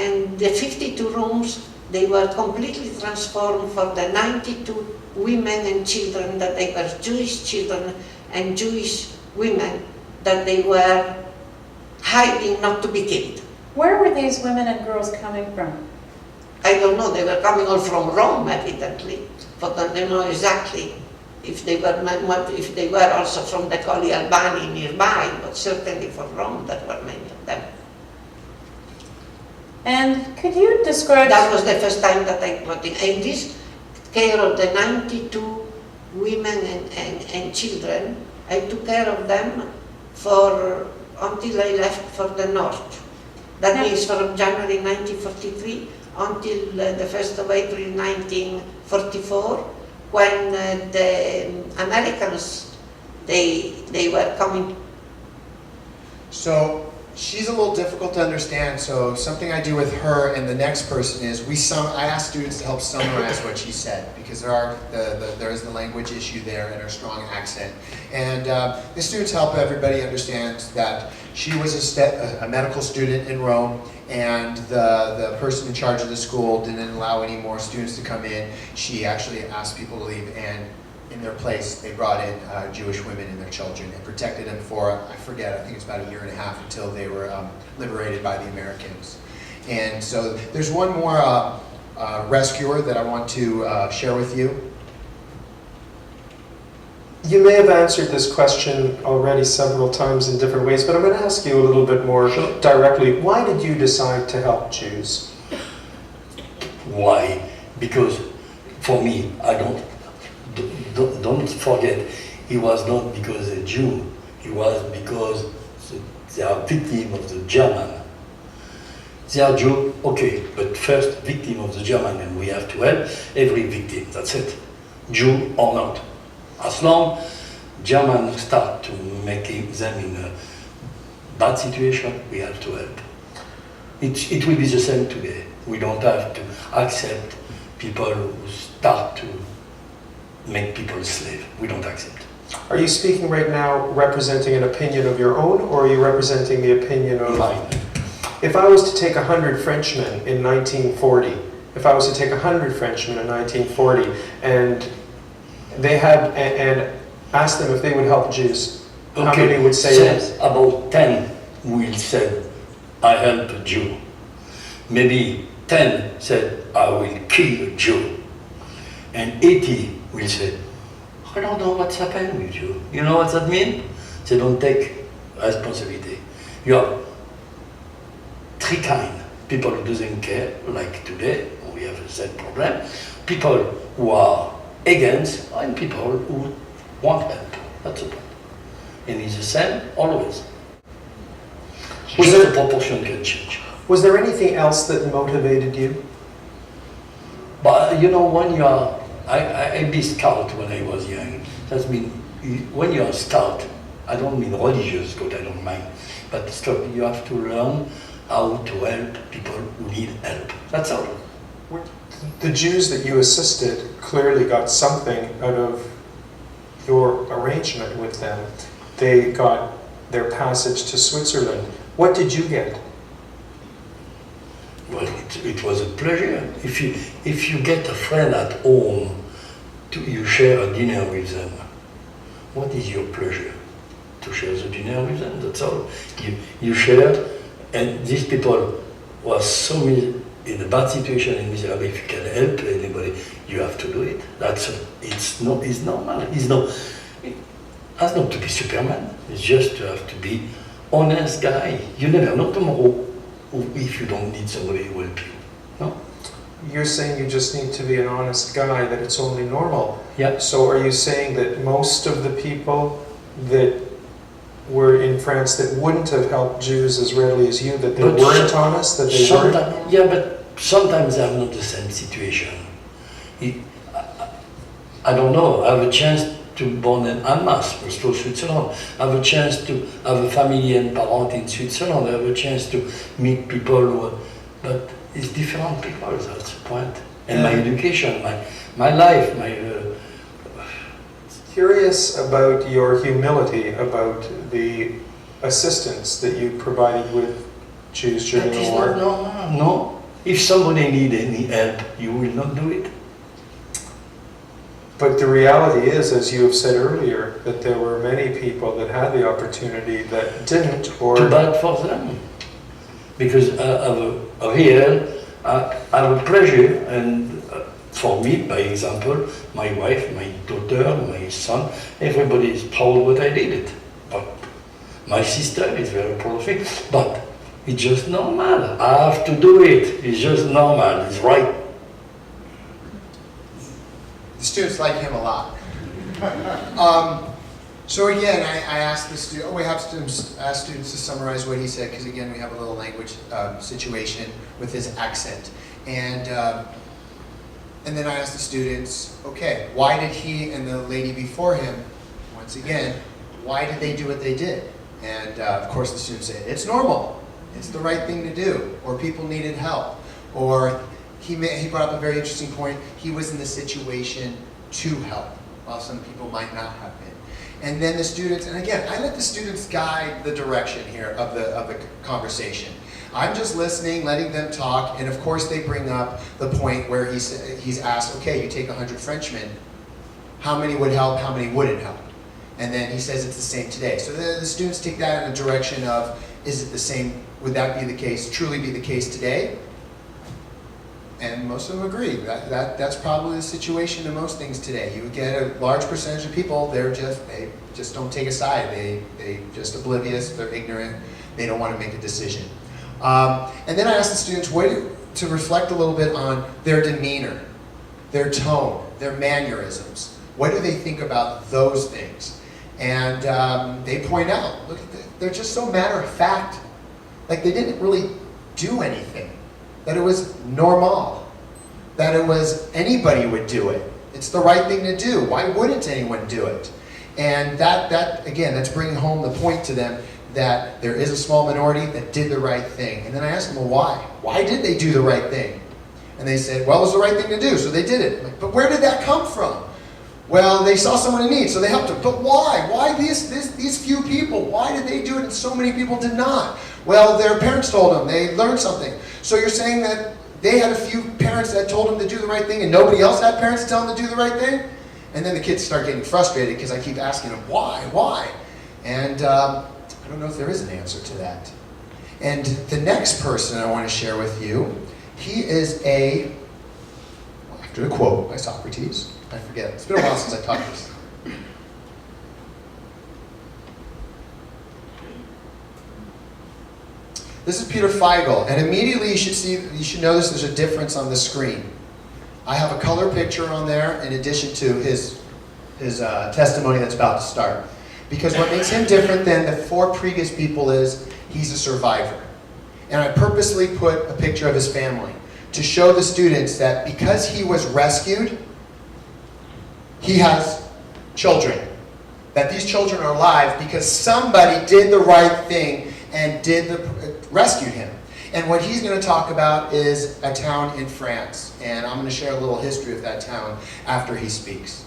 and the 52 rooms, they were completely transformed for the 92 women and children that they were Jewish children and Jewish women that they were hiding not to be killed. Where were these women and girls coming from? I don't know, they were coming all from Rome evidently, but I don't know exactly if they were also from the Colli Albani nearby, but certainly from Rome there were many of them. And could you describe... That was the first time that I brought in this care of the 92 women and children. I took care of them until I left for the north. That means from January 1943 until the 1st of April 1944, when the Americans, they were coming. So she's a little difficult to understand, so something I do with her and the next person is I ask students to help summarize what she said, because there is the language issue there and her strong accent. And the students help everybody understand that she was a medical student in Rome, and the person in charge of the school didn't allow any more students to come in. She actually asked people to leave, and in their place, they brought in Jewish women and their children and protected them for, I think it's about a year and a half until they were liberated by the Americans. And so there's one more rescuer that I want to share with you. You may have answered this question already several times in different ways, but I'm going to ask you a little bit more directly. Why did you decide to help Jews? Why? Because for me, don't forget, he was not because a Jew, he was because they are victim of the German. They are Jew, okay, but first victim of the German, and we have to help every victim, that's it. Jew or not. As long Germans start to make them in a bad situation, we have to help. It will be the same today. We don't have to accept people who start to make people slave. We don't accept. Are you speaking right now representing an opinion of your own, or are you representing the opinion of... Mine. If I was to take 100 Frenchmen in 1940, if I was to take 100 Frenchmen in 1940 and they had, and ask them if they would help Jews, okay. How many would say yes? About 10 will say, I help a Jew. Maybe 10 said, I will kill a Jew. And 80 will say, I don't know what's happened with you. You know what that means? They don't take responsibility. You have three kinds. People who doesn't care, like today, we have the same problem. People who are against, and people who want help. That's the point. And it's the same always. Was Just there, the proportion can change. was there anything else that motivated you? But you know, when you are, I be scout when I was young. That means when you are scout, I don't mean religious scout, I don't mind, but scout, you have to learn how to help people who need help. That's all. The Jews that you assisted clearly got something out of your arrangement with them. They got their passage to Switzerland. What did you get? Well, it was a pleasure. If you get a friend at home, you share a dinner with them. What is your pleasure? To share the dinner with them, that's all. You share, and these people were so in a bad situation and miserable. If you can help anybody, you have to do it. It's normal. It has not to be Superman. It's just to have to be honest guy. You never know tomorrow if you don't need somebody who will help you. No? You're saying you just need to be an honest guy, that it's only normal. Yeah. So are you saying that most of the people that were in France that wouldn't have helped Jews as readily as you, that they weren't honest, that they weren't? Yeah, but sometimes they have not the same situation. I don't know, I have a chance to born in Annemasse, close to Switzerland. I have a chance to have a family and parent in Switzerland. I have a chance to meet people who, but it's different people, that's the point. And my education, my life, Curious about your humility, about the assistance that you provided with Jews That during is the not war? normal, no. If somebody need any help, you will not do it. But the reality is, as you have said earlier, that there were many people that had the opportunity that didn't, or Too bad for them. Because here, I have a pleasure, and for me, by example, my wife, my daughter, my son, everybody is proud what I did it. But my sister is very proud of it. But it's just normal. I have to do it. It's just normal. It's right. The students like him a lot. So again, I asked the student, we have students ask students to summarize what he said, because again, we have a little language situation with his accent. And then I asked the students, okay, why did he and the lady before him, once again, why did they do what they did? And of course the students say, it's normal, it's the right thing to do, or people needed help, or he brought up a very interesting point, he was in the situation to help, while some people might not have been. And then the students, and again, I let the students guide the direction here of the conversation. I'm just listening, letting them talk, and of course they bring up the point where he's asked, okay, you take 100 Frenchmen, how many would help, how many wouldn't help? And then he says it's the same today. So the students take that in a direction of, is it the same, would that be the case, truly be the case today? And most of them agree. That's probably the situation in most things today. You get a large percentage of people, they just don't take a side. They just oblivious, they're ignorant, they don't want to make a decision. And then I asked the students to reflect a little bit on their demeanor, their tone, their mannerisms. What do they think about those things? And they point out, look, they're just so matter of fact. Like they didn't really do anything. That it was normal. That it was anybody would do it. It's the right thing to do. Why wouldn't anyone do it? And that again, that's bringing home the point to them that there is a small minority that did the right thing. And then I asked them, well, why? Why did they do the right thing? And they said, well, it was the right thing to do, so they did it. I'm like, but where did that come from? Well, they saw someone in need, so they helped them. But why? Why these few people? Why did they do it and so many people did not? Well, their parents told them. They learned something. So you're saying that they had a few parents that told them to do the right thing and nobody else had parents to tell them to do the right thing? And then the kids start getting frustrated because I keep asking them, why? And I don't know if there is an answer to that. And the next person I want to share with you, he is after a quote by Socrates, I forget, it's been a while since I taught this. This is Peter Feigl, and immediately you should notice there's a difference on the screen. I have a color picture on there in addition to his testimony that's about to start. Because what makes him different than the 4 previous people is he's a survivor. And I purposely put a picture of his family to show the students that because he was rescued, he has children. That these children are alive because somebody did the right thing and rescued him. And what he's going to talk about is a town in France. And I'm going to share a little history of that town after he speaks.